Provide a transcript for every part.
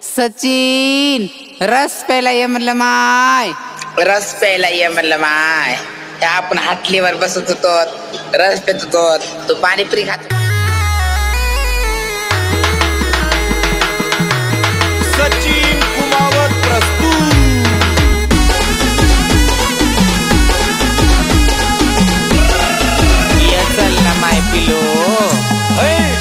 सचिन रस प्यायला ये म्हणलं माय. रस प्यायला ये म्हणलं माय. आपण हाटलीवर बसत होतो, रस पेत होतो, तू पाणीपुरी खात. सचिन कुमावत प्रस्तुत. ये चल ना माय पिलो.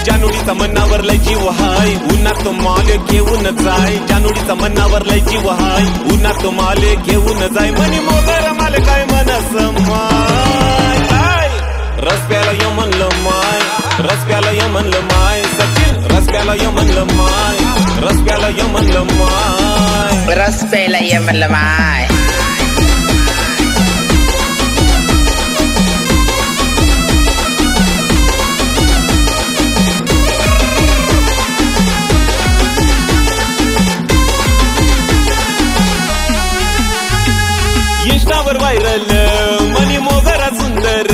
जानोडीचा मनावर लय जीव हाय, उन्हात माल घेऊन जाय. जानोडीचा मनावर लय जीव हाय, उन्हात माल घेऊन जाय. मनी मोगर माल काय मनस माय. रस प्याला ये म्हणलं माय, रस प्याला ये म्हणलं माय. सचिन रस प्याला ये म्हणलं माय, रस प्याला ये म्हणलं माय. रस प्यायला ये म्हणलं माय. इंस्टावर व्हायरल मनी मोगरा सुंदर,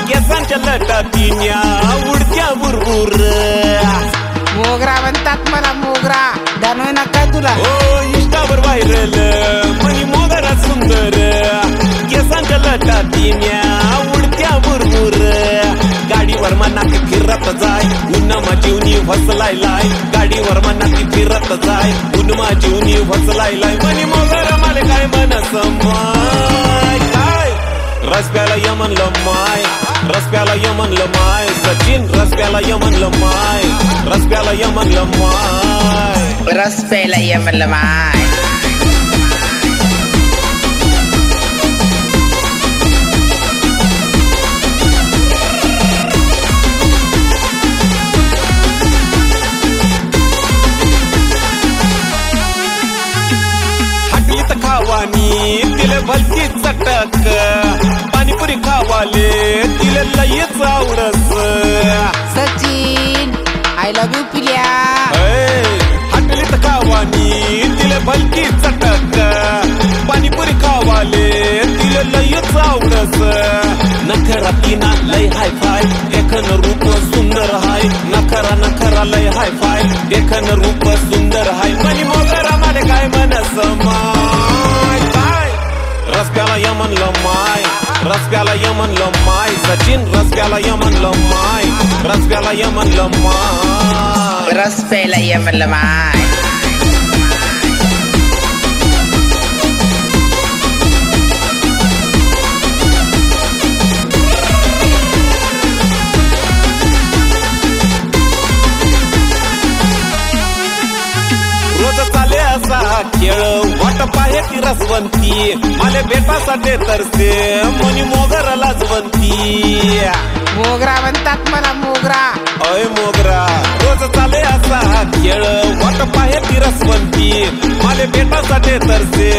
केसांच्या लटातीन्या उडत्या बुरबुर. मोगरा म्हणतात मला मोगरा, जाणवय ना काय तुला. ओ इंस्टावर व्हायरल मनी मोगरा सुंदर, केसांच्या लटातीन्या उडत्या बुरबुर. गाडीवर मनात फिरत जाय, उन्हा जीवनी फसलाय लाय. गाडीवर मनात फिरत जाय, उन्हा जीवनी फसलाय लाय. मनी मोगरा माले काय मनस माय. काय रस प्याला ये म्हणलं माय, रस प्याला ये म्हणलं माय. सचिन रस प्याला ये म्हणलं माय, रस प्याला ये म्हणलं माय. रस प्यायला ये म्हणलं माय. खावानी तिले भलती चटक, पाणीपुरी खावाले तिले लयच आवडस. सचिन आय लव्ह यू पिल्या. हाटलीत खावानी तिले भलती चटक, पाणीपुरी खावाले तिले लयच आवडस. नखरा तिना लय हाय फाय, देखन रूप सुंदर हाय. नखरा नखरा लय हाय फाय, देखन रूप सुंदर हाय. मनी मोगरा माले काय मनस माय. काय रस प्याला ये म्हणलं माय, रस प्याला ये म्हणलं माय. सचिन रस प्याला ये म्हणलं माय, रस प्याला ये म्हणलं माय. रस प्यायला ये म्हणलं माय. रोज चाले असा खेळ, वाट पाहे ती रसवंती. माले भेटासाठी तरसे मनी मोगरा लाजवंती. मोगरा म्हणतात मला मोगरा. अय मोगरा रोज चाले असा खेळ, वाट पाहे ती रसवंती. माले भेटासाठी तरसे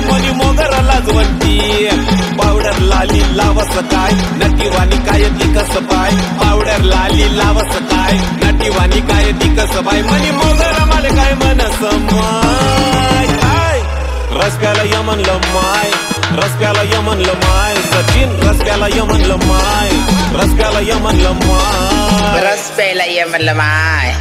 मनी मोगरा लाजवंती. पावडर लाली लावस काय, नटीवानी काय ती कस पाय. पावडर लाली लावस काय, नटीवानी काय ती कस पाय. मनी मोगरा माले काय मनस माय. काय रस प्याला ये म्हणलं माय, रस प्याला ये म्हणलं माय. सचिन रस प्याला ये म्हणलं माय, रस प्याला ये म्हणलं माय. रस प्यायला ये म्हणलं माय.